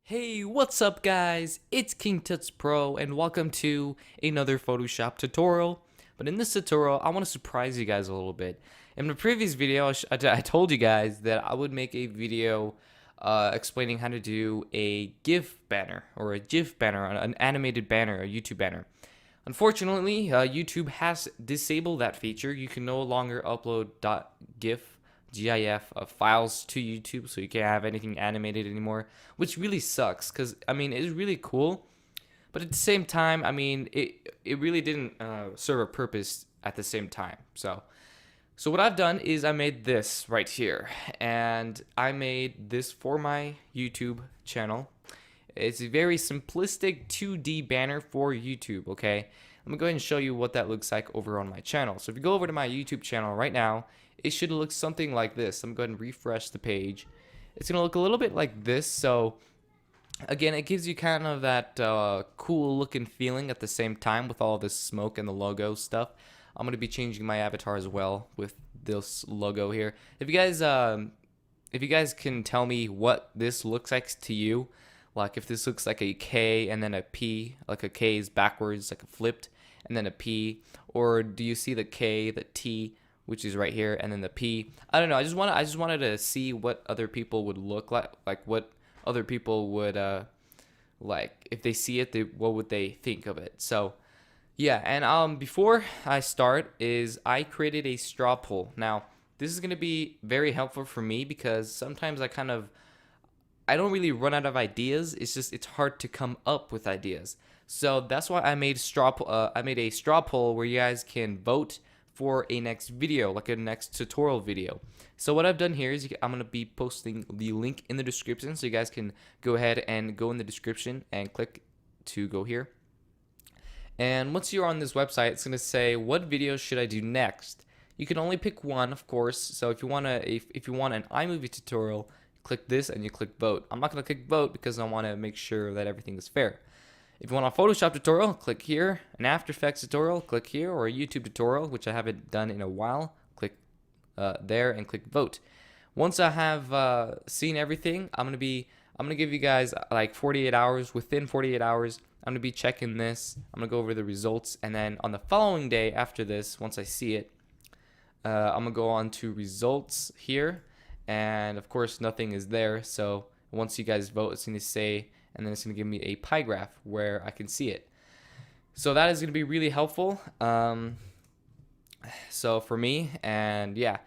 Hey, what's up guys? It's King Tuts Pro and welcome to another Photoshop tutorial. But in this tutorial, I want to surprise you guys a little bit. In the previous video, I told you guys that I would make a video explaining how to do a GIF banner or a GIF banner, an animated banner, a YouTube banner. Unfortunately, YouTube has disabled that feature. You can no longer upload GIF files to YouTube, so you can't have anything animated anymore, which really sucks because I mean it's really cool, but at the same time, I mean it really didn't serve a purpose at the same time. So what I've done is I made this right here, and I made this for my YouTube channel. It's a very simplistic 2D banner for YouTube, okay? Let me go ahead and show you what that looks like over on my channel. So if you go over to my YouTube channel right now, it should look something like this. I'm going to go ahead and refresh the page. It's going to look a little bit like this. So again, it gives you kind of that cool looking feeling at the same time with all this smoke and the logo stuff. I'm going to be changing my avatar as well with this logo here. If you guys can tell me what this looks like to you, like if this looks like a K and then a P, like a K is backwards, like a flipped, and then a P, or do you see the K, the T, which is right here, and then the P? I don't know. I just wanted to see what other people would look like what other people would like if they see it. What would they think of it? So yeah, and before I start, I created a straw poll. Now this is gonna be very helpful for me because sometimes I don't really run out of ideas. It's hard to come up with ideas. So that's why I made a straw poll where you guys can vote for a next video, like a next tutorial video. So what I've done here is I'm gonna be posting the link in the description, so you guys can go ahead and go in the description and click to go here. And once you're on this website, it's gonna say what video should I do next. You can only pick one, of course. So if you want an iMovie tutorial, click this and you click vote. I'm not going to click vote because I want to make sure that everything is fair. If you want a Photoshop tutorial, click here. An After Effects tutorial, click here. Or a YouTube tutorial, which I haven't done in a while, click there and click vote. Once I have seen everything, I'm gonna give you guys like 48 hours. Within 48 hours, I'm gonna be checking this. I'm gonna go over the results, and then on the following day after this, once I see it, I'm gonna go on to results here, and of course nothing is there. So once you guys vote, it's gonna say, and then it's gonna give me a pie graph where I can see it. So that is gonna be really helpful. So for me, and yeah.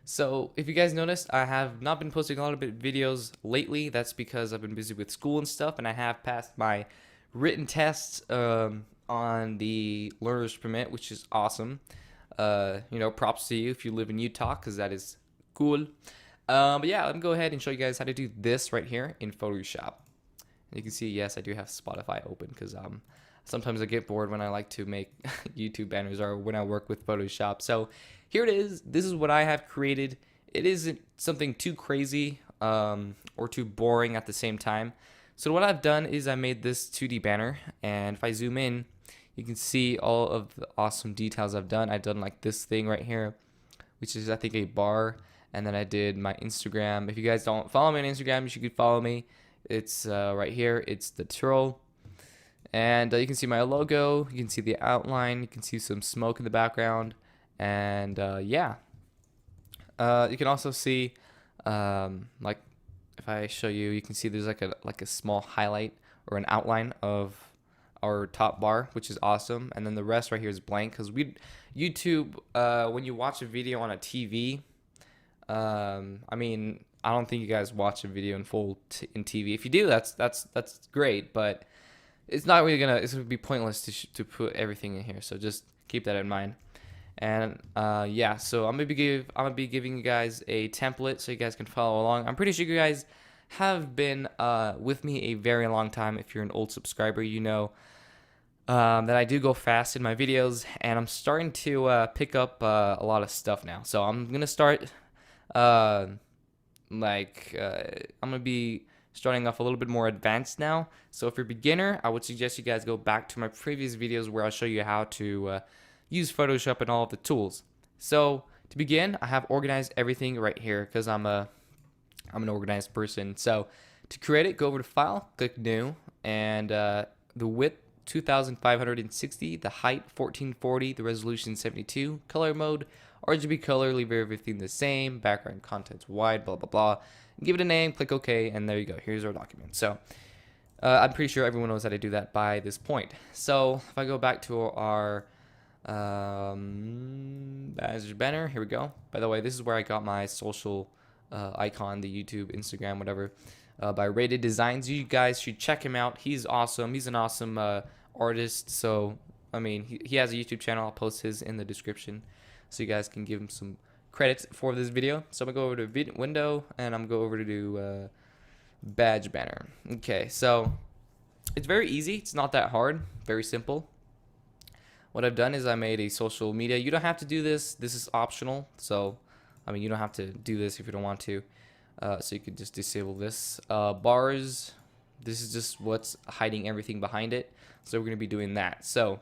So if you guys noticed, I have not been posting a lot of videos lately. That's because I've been busy with school and stuff, and I have passed my written tests on the learner's permit, which is awesome. You know, props to you if you live in Utah, because that is cool. But yeah, let me go ahead and show you guys how to do this right here in Photoshop. And you can see, yes, I do have Spotify open because sometimes I get bored when I like to make YouTube banners or when I work with Photoshop. So here it is. This is what I have created. It isn't something too crazy or too boring at the same time. So what I've done is I made this 2D banner, and if I zoom in, you can see all of the awesome details I've done. I've done like this thing right here, which is I think a bar, and then I did my Instagram. If you guys don't follow me on Instagram, you should follow me. It's right here. It's the troll, and you can see my logo. You can see the outline. You can see some smoke in the background, and yeah. You can also see like if I show you, you can see there's like a small highlight or an outline of our top bar, which is awesome, and then the rest right here is blank because YouTube when you watch a video on a TV, I mean, I don't think you guys watch a video in full in TV. If you do, that's great, but it's gonna be pointless to put everything in here. So just keep that in mind. And yeah, so I'm gonna be giving you guys a template so you guys can follow along. I'm pretty sure you guys have been with me a very long time. If you're an old subscriber, you know that I do go fast in my videos, and I'm starting to pick up a lot of stuff now. So I'm gonna start I'm gonna be starting off a little bit more advanced now. So if you're a beginner, I would suggest you guys go back to my previous videos where I'll show you how to use Photoshop and all of the tools. So to begin, I have organized everything right here because I'm an organized person. So To create it, go over to File, click New, and the width 2560, the height 1440, the resolution 72, color mode RGB color, leave everything the same, background contents wide, blah blah blah. Give it a name, click OK, and there you go. Here's our document. So I'm pretty sure everyone knows how to do that by this point. So if I go back to our badge banner, here we go. By the way, this is where I got my social icon, the YouTube, Instagram, whatever, by Rated Designs. You guys should check him out. He's awesome. He's an awesome artist. So I mean, he has a YouTube channel. I'll post his in the description, so you guys can give him some credits for this video. So I'm gonna go over to window, and I'm gonna go over to do badge banner. Okay, so it's very easy. It's not that hard. Very simple. What I've done is I made a social media. You don't have to do this. This is optional. So I mean, you don't have to do this if you don't want to. So you could just disable this. Bars, this is just what's hiding everything behind it. So we're going to be doing that. So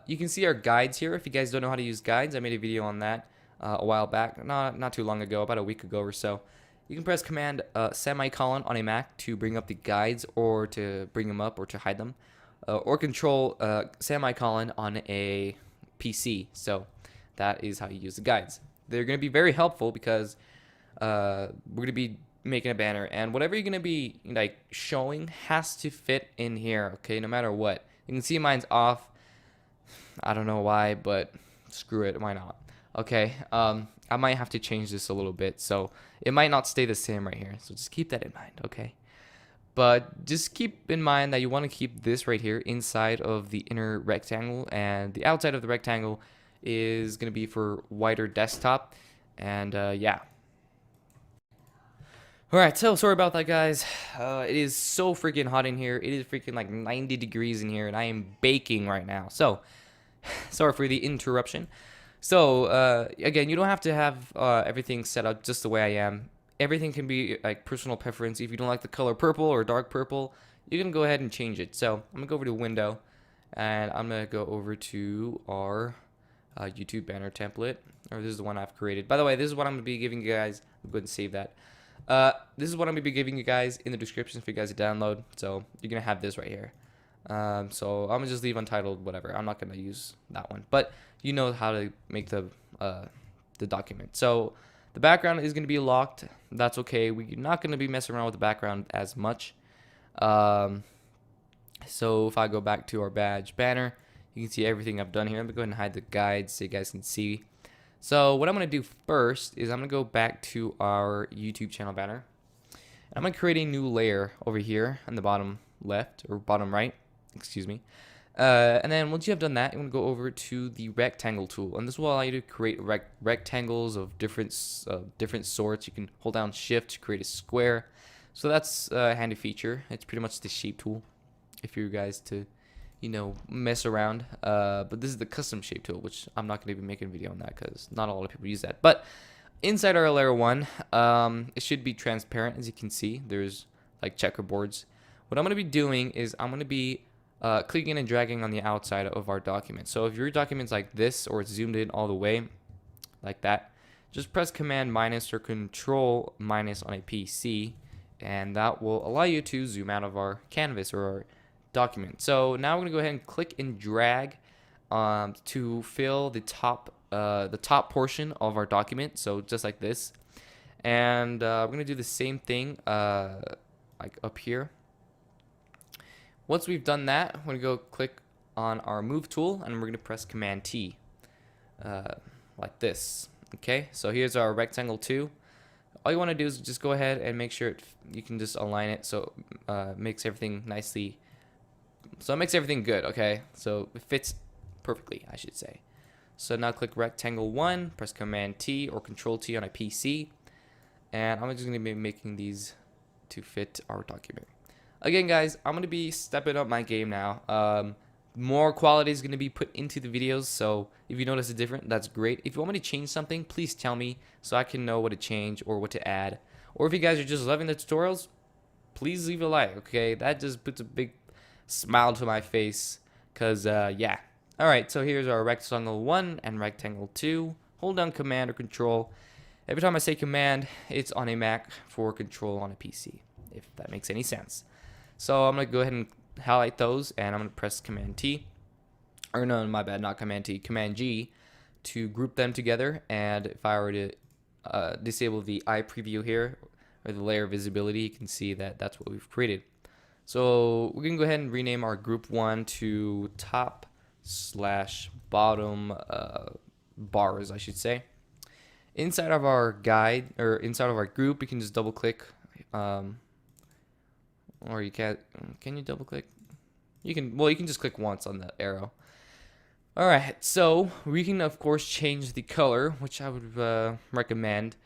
you can see our guides here. If you guys don't know how to use guides, I made a video on that a while back. Not too long ago, about a week ago or so. You can press Command semicolon on a Mac to bring up the guides, or to bring them up, or to hide them. Or Control semicolon on a PC. So that is how you use the guides. They're going to be very helpful because we're going to be making a banner, and whatever you're going to be like showing has to fit in here, okay, no matter what. You can see mine's off. I don't know why, but screw it, why not? Okay, I might have to change this a little bit, so it might not stay the same right here, so just keep that in mind, okay? But just keep in mind that you want to keep this right here inside of the inner rectangle, and the outside of the rectangle is going to be for wider desktop. And yeah. Alright, so sorry about that, guys. It is so freaking hot in here. It is freaking like 90 degrees in here, and I am baking right now. So sorry for the interruption. So again, you don't have to have everything set up just the way I am. Everything can be like personal preference. If you don't like the color purple or dark purple, you can go ahead and change it. So I'm gonna go over to window, and I'm gonna go over to our YouTube banner template, or this is the one I've created. By the way, this is what I'm gonna be giving you guys. I'm going to save that. This is what I'm gonna be giving you guys in the description for you guys to download. So you're gonna have this right here. So I'm gonna just leave untitled, whatever. I'm not gonna use that one, but you know how to make the document. So the background is gonna be locked. That's okay. We're not gonna be messing around with the background as much. So if I go back to our badge banner, you can see everything I've done here. I'm gonna go ahead and hide the guides so you guys can see. So what I'm gonna do first is I'm gonna go back to our YouTube channel banner. I'm gonna create a new layer over here on the bottom left, or bottom right, excuse me. And then once you have done that, I'm gonna go over to the rectangle tool, and this will allow you to create rectangles of different sorts. You can hold down Shift to create a square. So that's a handy feature. It's pretty much the shape tool if you guys to, you know, mess around. But this is the custom shape tool, which I'm not gonna be making a video on that because not a lot of people use that. But inside our layer 1, it should be transparent. As you can see, there's like checkerboards. What I'm gonna be doing is I'm gonna be clicking and dragging on the outside of our document. So if your document's like this, or it's zoomed in all the way like that, just press Command minus or Control minus on a PC, and that will allow you to zoom out of our canvas or our document. So now we're gonna go ahead and click and drag to fill the top portion of our document. So just like this, and we're gonna do the same thing like up here. Once we've done that, we're gonna go click on our move tool, and we're gonna press Command T like this. Okay, so here's our rectangle 2. All you want to do is just go ahead and make sure you can just align it so it makes everything nicely. So it makes everything good. Okay, so it fits perfectly, I should say. So now click rectangle 1, press Command T or Control T on a PC, and I'm just gonna be making these to fit our document. Again, guys, I'm gonna be stepping up my game now. More quality is gonna be put into the videos, so if you notice a difference, that's great. If you want me to change something, please tell me so I can know what to change or what to add. Or if you guys are just loving the tutorials, please leave a like, okay? That just puts a big smile to my face, cause yeah. All right, so here's our rectangle 1 and rectangle 2. Hold down Command or Control. Every time I say Command, it's on a Mac, for Control on a PC. if that makes any sense. So I'm gonna go ahead and highlight those, and I'm gonna press Command T, or no, my bad, not Command T, Command G, to group them together. And if I were to disable the eye preview here, or the layer visibility, you can see that that's what we've created. So we can go ahead and rename our group 1 to top/bottom bars, I should say. Inside of our guide, or inside of our group, you can just double click, or you can't. Can you double click? You can. Well, you can just click once on the arrow. All right. So we can of course change the color, which I would recommend.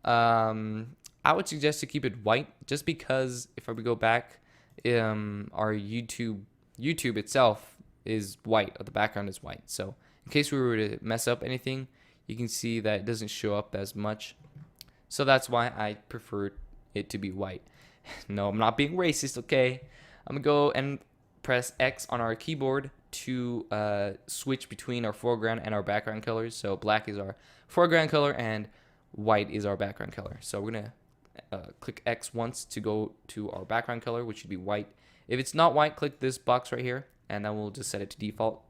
I would suggest to keep it white, just because if I would go back, our YouTube itself is white, or the background is white. So in case we were to mess up anything, you can see that it doesn't show up as much. So that's why I prefer it to be white. No, I'm not being racist, okay? I'm gonna go and press X on our keyboard to switch between our foreground and our background colors. So black is our foreground color and white is our background color. So we're gonna click X once to go to our background color, which should be white. If it's not white, click this box right here, and then we'll just set it to default.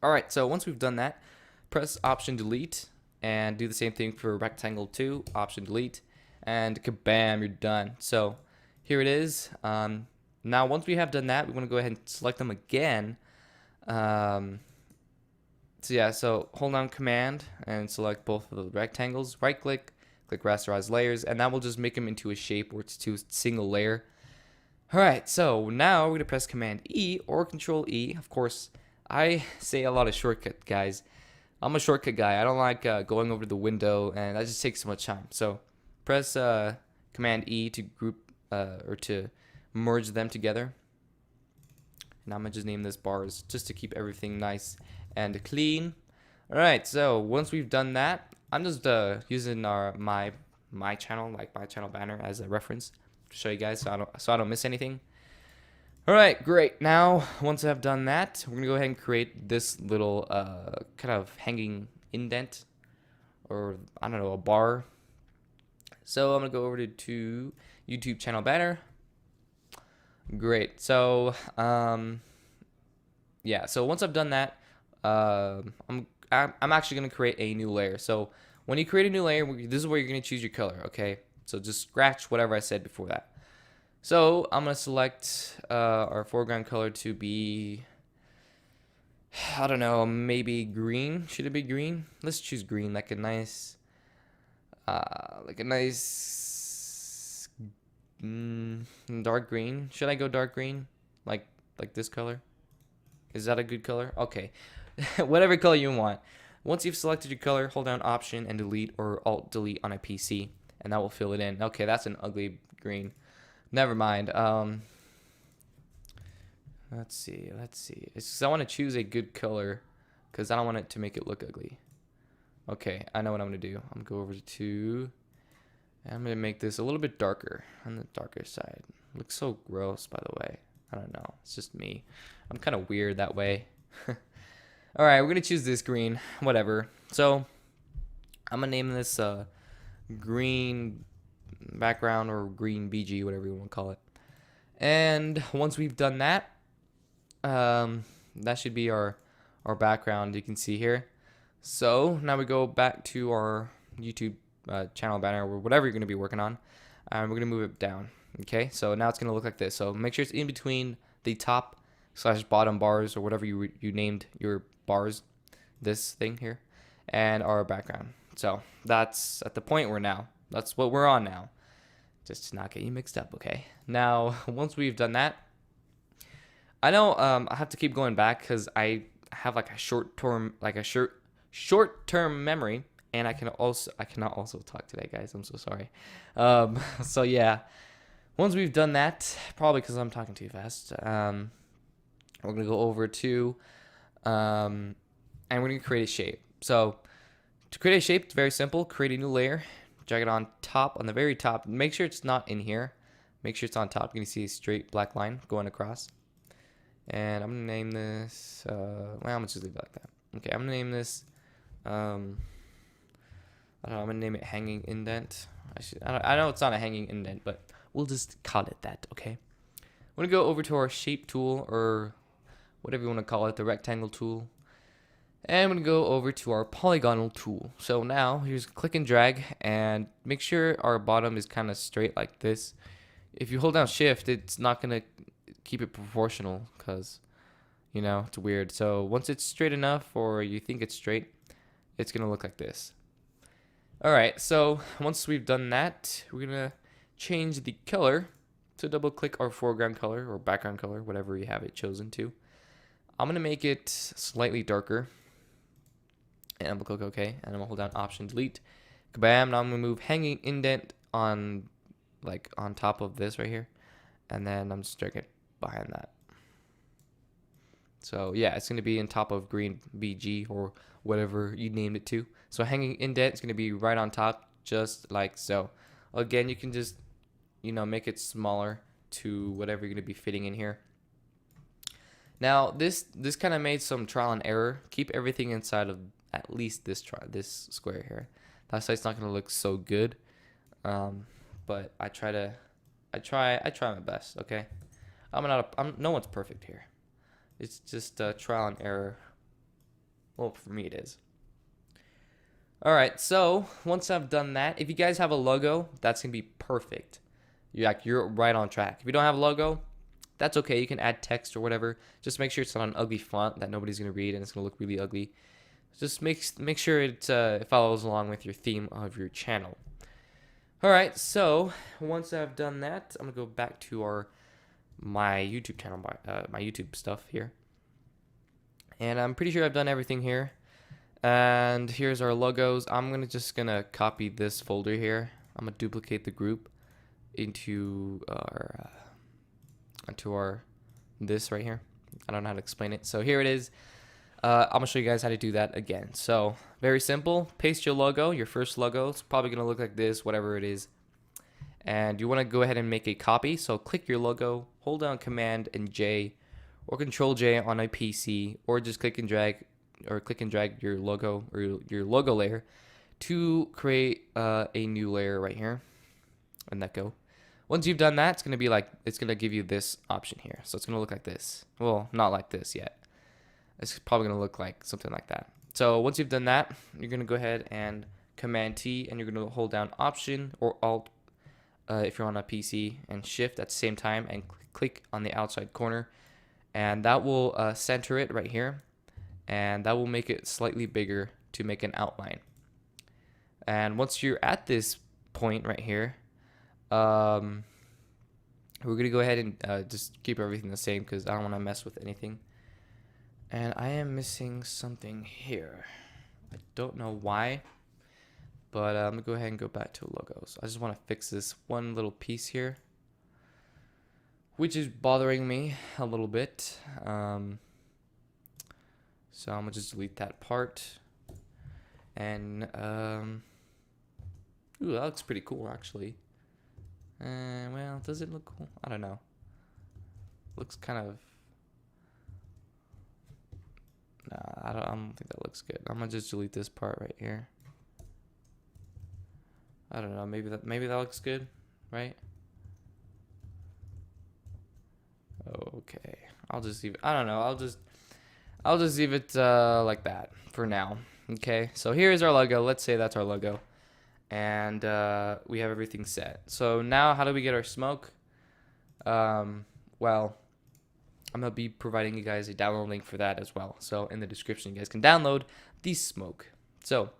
All right, so once we've done that, press Option Delete, and do the same thing for rectangle 2, Option Delete, and kabam, you're done. So here it is. Now once we have done that, we want to go ahead and select them again. So yeah, so hold down Command and select both of the rectangles, right click, click Rasterize Layers, and that will just make them into a shape where it's to a single layer. Alright, so now we're going to press Command E or Control E. Of course, I say a lot of shortcut, guys. I'm a shortcut guy. I don't like going over to the window, and that just takes so much time. So press Command E to group or to merge them together. And I'm going to just name this bars just to keep everything nice and clean. Alright, so once we've done that, I'm just using my channel, like my channel banner, as a reference to show you guys, so I don't miss anything. All right, great. Now once I've done that, we're gonna go ahead and create this little kind of hanging indent, or I don't know, a bar. So I'm gonna go over to YouTube channel banner. Great. So yeah. So once I've done that, I'm actually gonna create a new layer. So when you create a new layer, this is where you're gonna choose your color. Okay. So just scratch whatever I said before that. So I'm gonna select our foreground color to be, I don't know, maybe green. Should it be green? Let's choose green, like a nice dark green. Should I go dark green, like this color? Is that a good color? Okay, whatever color you want. Once you've selected your color, hold down Option and Delete, or Alt Delete on a PC, and that will fill it in. Okay, that's an ugly green. Never mind. Let's see. I want to choose a good color because I don't want it to make it look ugly. Okay, I know what I'm gonna do. I'm gonna go over to, and I'm gonna make this a little bit darker, on the darker side. It looks so gross, by the way. I don't know. It's just me. I'm kind of weird that way. All right, we're gonna choose this green. Whatever. So I'm gonna name this green background, or green BG, whatever you want to call it. And once we've done that, that should be our background, you can see here. So now we go back to our YouTube channel banner, or whatever you're going to be working on, and we're going to move it down. Okay, so now it's going to look like this. So make sure it's in between the top/bottom bars, or whatever you named your bars, this thing here, and our background. So that's at the point we're now. That's what we're on now. Just to not get you mixed up, okay? Now, once we've done that, I know I have to keep going back because I have like a short-term memory, and I cannot also talk today, guys. I'm so sorry. So yeah, once we've done that, probably because I'm talking too fast, we're gonna go over to and we're gonna create a shape. So to create a shape, it's very simple. Create a new layer, drag it on top, on the very top. Make sure it's not in here. Make sure it's on top. You can see a straight black line going across. And I'm gonna name this. Well, I'm gonna just leave it like that. Okay, I'm gonna name this. I don't know. I'm gonna name it hanging indent. I know it's not a hanging indent, but we'll just call it that, okay? We're gonna go over to our shape tool, or whatever you want to call it, the rectangle tool. And I'm gonna go over to our polygonal tool. So now here's click and drag, and make sure our bottom is kind of straight like this. If you hold down shift, it's not gonna keep it proportional, because you know it's weird. So once it's straight enough, or you think it's straight, it's gonna look like this. Alright, so once we've done that, we're gonna change the color. To double click our foreground color or background color, whatever you have it chosen to. I'm gonna make it slightly darker, and I'm gonna click OK, and I'm gonna hold down Option Delete. Kabam! Now I'm gonna move hanging indent on, like on top of this right here, and then I'm just dragging it behind that. So yeah, it's gonna be on top of green BG or whatever you named it to. So hanging indent is gonna be right on top, just like so. Again, you can just make it smaller to whatever you're going to be fitting in here. Now, this kind of made some trial and error. Keep everything inside of at least this square here. That side's not going to look so good, but I try my best. Okay, no one's perfect here. It's just trial and error. Well, for me it is. All right, so once I've done that, if you guys have a logo, that's gonna be perfect. You're right on track. If you don't have a logo, that's okay. You can add text or whatever. Just make sure it's not an ugly font that nobody's gonna read and it's gonna look really ugly. Just make sure it follows along with your theme of your channel. All right, so once I've done that, I'm gonna go back to my YouTube channel, my YouTube stuff here, and I'm pretty sure I've done everything here. And here's our logos. I'm just gonna copy this folder here. I'm gonna duplicate the group into our this right here. I don't know how to explain it. So here it is. I'm gonna show you guys how to do that again. So very simple. Paste your logo, your first logo. It's probably gonna look like this, whatever it is. And you want to go ahead and make a copy. So click your logo, hold down Command and J, or Control J on a PC, or just click and drag your logo or your logo layer to create a new layer right here. And let go. Once you've done that, it's gonna give you this option here. So it's gonna look like this. Well, not like this yet. It's probably gonna look like something like that. So once you've done that, you're gonna go ahead and Command T, and you're gonna hold down Option or Alt if you're on a PC, and Shift at the same time, and click on the outside corner, and that will center it right here, and that will make it slightly bigger to make an outline. And once you're at this point right here, we're gonna go ahead and just keep everything the same because I don't want to mess with anything. And I am missing something here. I don't know why, but I'm gonna go ahead and go back to logos. I just want to fix this one little piece here, which is bothering me a little bit. So I'm gonna just delete that part. And ooh, that looks pretty cool actually. Well, does it look cool? I don't know. Looks kind of. Nah, I don't think that looks good. I'm gonna just delete this part right here. I don't know. Maybe that looks good, right? Okay. I'll just leave it. I don't know. I'll just leave it like that for now. Okay. So here is our logo. Let's say that's our logo. And we have everything set. So now how do we get our smoke? Well, I'm going to be providing you guys a download link for that as well. So in the description, you guys can download the smoke. So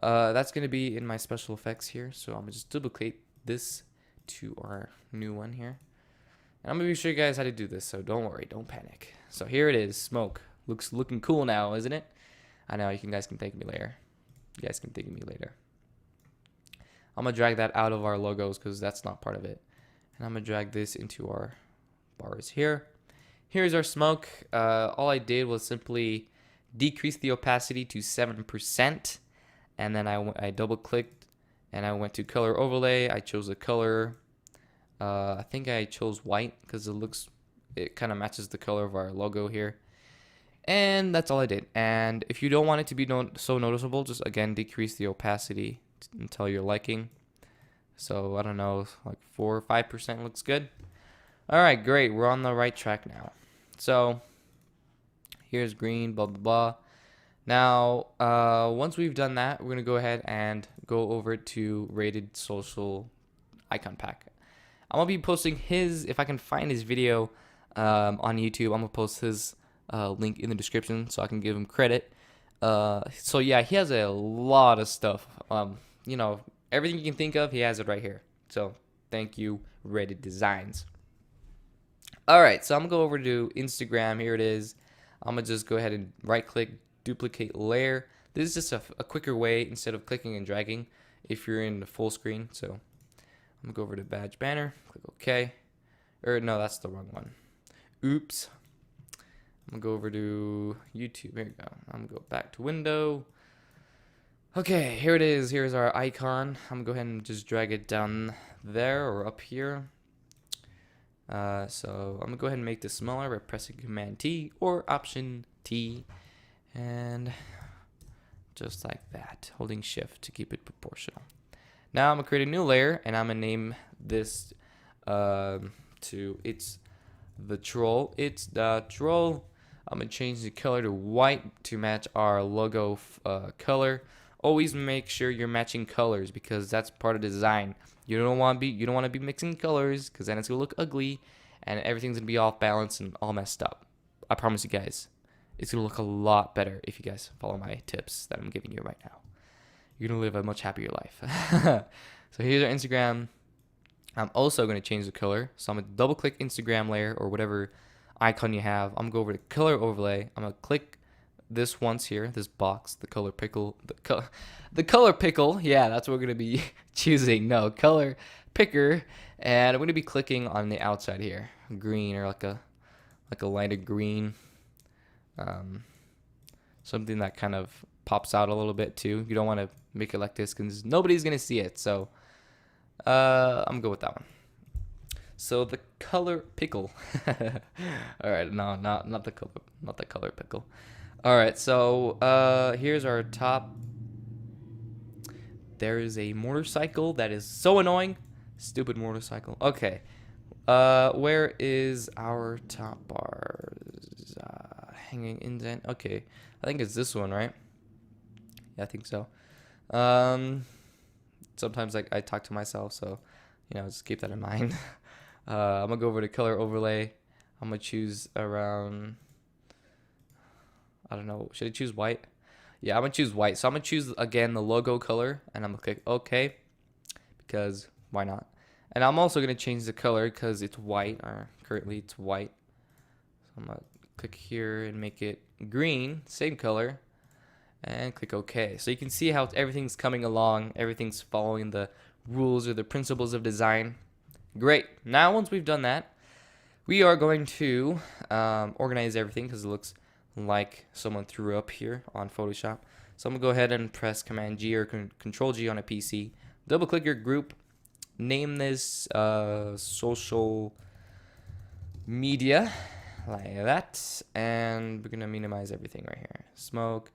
that's going to be in my special effects here. So I'm going to just duplicate this to our new one here. And I'm going to show you guys how to do this. So don't worry, don't panic. So here it is, smoke. Looking cool now, isn't it? I know, you guys can thank me later. You guys can thank me later. I'm going to drag that out of our logos because that's not part of it. And I'm going to drag this into our bars here. Here's our smoke. All I did was simply decrease the opacity to 7%. And then I double clicked and I went to color overlay. I chose a color. I think I chose white because it kind of matches the color of our logo here. And that's all I did. And if you don't want it to be so noticeable, just again decrease the opacity until your liking. So I don't know, like 4 or 5% looks good. All right, great. We're on the right track now. So here's green, blah, blah, blah. Now, once we've done that, we're going to go ahead and go over to rated social icon pack. I'm going to be posting his, if I can find his video on YouTube, I'm going to post his link in the description so I can give him credit. So yeah, he has a lot of stuff. You know, everything you can think of, he has it right here. So thank you, Rated Designs. All right, so I'm gonna go over to Instagram. Here it is. I'm gonna just go ahead and right click, duplicate layer. This is just a quicker way instead of clicking and dragging if you're in the full screen. So I'm gonna go over to badge banner, click OK. Or no, that's the wrong one. Oops. I'm gonna go over to YouTube. Here we go. I'm gonna go back to window. Okay, here it is. Here's our icon. I'm gonna go ahead and just drag it down there or up here. So I'm gonna go ahead and make this smaller by pressing Command T or Option T, and just like that, holding Shift to keep it proportional. Now I'm gonna create a new layer, and I'm gonna name this to It's the Troll. It's the Troll. I'm gonna change the color to white to match our logo color. Always make sure you're matching colors because that's part of design. You don't want to be mixing colors because then it's gonna look ugly and everything's gonna be off balance and all messed up. I promise you guys, it's gonna look a lot better if you guys follow my tips that I'm giving you right now. You're gonna live a much happier life. So here's our Instagram. I'm also gonna change the color. So I'm gonna double click Instagram layer or whatever icon you have. I'm gonna go over to color overlay. I'm gonna click this once here, this box, the color pickle, the color pickle. Yeah, that's what we're gonna be choosing. No, color picker, and I'm gonna be clicking on the outside here, green or like a lighter green, something that kind of pops out a little bit too. You don't want to make it like this because nobody's gonna see it. So I'm gonna go with that one. So the color pickle. All right, no, not the color pickle. All right, so here's our top. There is a motorcycle that is so annoying. Stupid motorcycle. Okay. Where is our top bars? Hanging indent. Okay. I think it's this one, right? Yeah, I think so. Sometimes I talk to myself, so just keep that in mind. I'm gonna go over to color overlay. I'm gonna choose around, I don't know, should I choose white? Yeah, I'm gonna choose white. So I'm gonna choose again the logo color, and I'm gonna click OK because why not? And I'm also gonna change the color because it's white, or currently it's white. So I'm gonna click here and make it green, same color, and click OK. So you can see how everything's coming along, everything's following the rules or the principles of design. Great. Now once we've done that, we are going to organize everything because it looks like someone threw up here on Photoshop. So I'm gonna go ahead and press Command G or Control G on a PC. Double click your group. Name this social media like that, and we're gonna minimize everything right here. Smoke.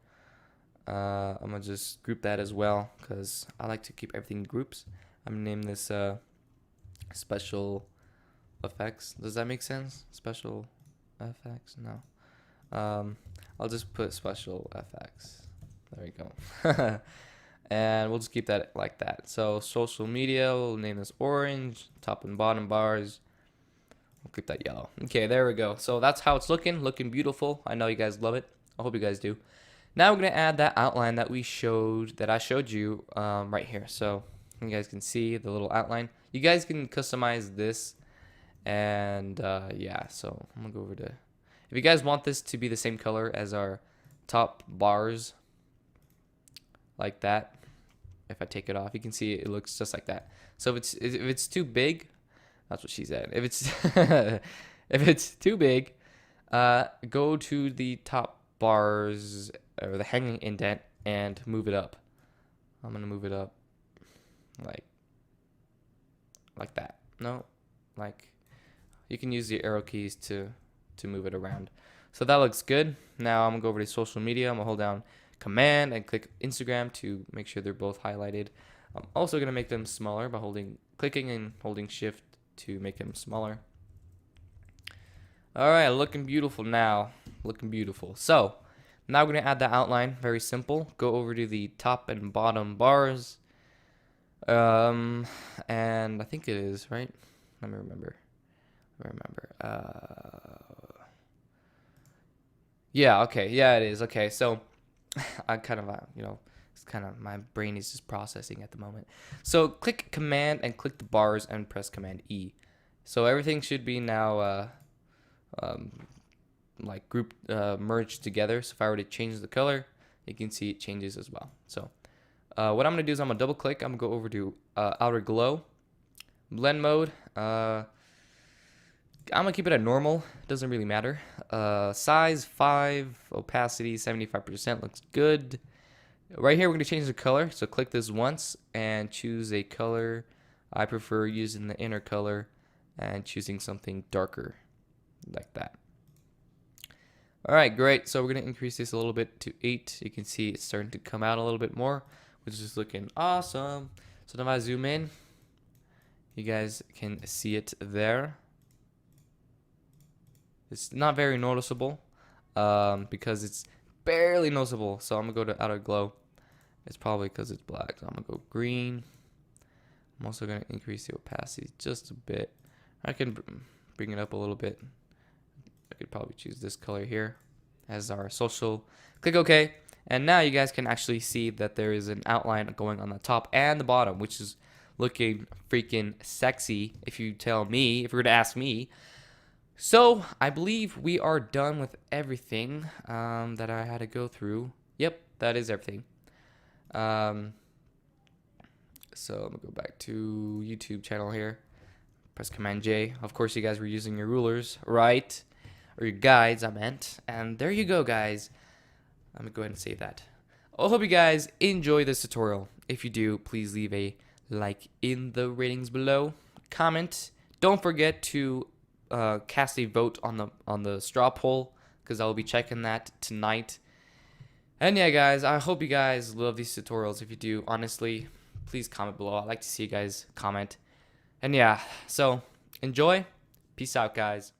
I'm gonna just group that as well because I like to keep everything in groups. I'm gonna name this special effects. Does that make sense? Special effects? No. I'll just put special FX. There we go. And we'll just keep that like that. So social media, we'll name this orange. Top and bottom bars, we'll keep that yellow. Okay, there we go. So that's how it's looking beautiful. I know you guys love it. I hope you guys do. Now we're gonna add that outline that I showed you right here. So you guys can see the little outline. You guys can customize this, and yeah. So I'm gonna go over to. If you guys want this to be the same color as our top bars, like that, if I take it off, you can see it looks just like that. So if it's too big, that's what she said. If it's if it's too big, go to the top bars or the hanging indent and move it up. I'm gonna move it up like that. No, like you can use the arrow keys to move it around. So that looks good. Now I'm gonna go over to social media. I'm gonna hold down Command and click Instagram to make sure they're both highlighted. I'm also gonna make them smaller by clicking and holding shift to make them smaller. All right, looking beautiful now. Looking beautiful. So now we're gonna add the outline. Very simple. Go over to the top and bottom bars. And I think it is right. Let me remember. Yeah. Okay. Yeah, it is. Okay. So I kind of, it's kind of my brain is just processing at the moment. So click Command and click the bars and press Command E. So everything should be now like grouped, merged together. So if I were to change the color, you can see it changes as well. So what I'm gonna do is I'm gonna double click. I'm gonna go over to outer glow, blend mode. I'm gonna keep it at normal. Doesn't really matter. Size 5, opacity 75% looks good. Right here we're gonna change the color. So click this once and choose a color. I prefer using the inner color and choosing something darker like that. All right, great. So we're gonna increase this a little bit to 8. You can see it's starting to come out a little bit more, which is looking awesome. So now if I zoom in, you guys can see it there. It's not very noticeable because it's barely noticeable. So I'm gonna go to outer glow. It's probably because it's black. So I'm gonna go green. I'm also gonna increase the opacity just a bit. I can bring it up a little bit. I could probably choose this color here as our social. Click OK. And now you guys can actually see that there is an outline going on the top and the bottom, which is looking freaking sexy if you tell me, if you're gonna ask me. So I believe we are done with everything that I had to go through. Yep, that is everything. So I'm gonna go back to YouTube channel here. Press Command J. Of course, you guys were using your rulers, right? Or your guides, I meant. And there you go, guys. I'm gonna go ahead and save that. I hope you guys enjoy this tutorial. If you do, please leave a like in the ratings below. Comment. Don't forget to cast a vote on the straw poll, because I'll be checking that tonight. And yeah, guys, I hope you guys love these tutorials. If you do, honestly, please comment below. I like to see you guys comment. And yeah, so enjoy. Peace out, guys.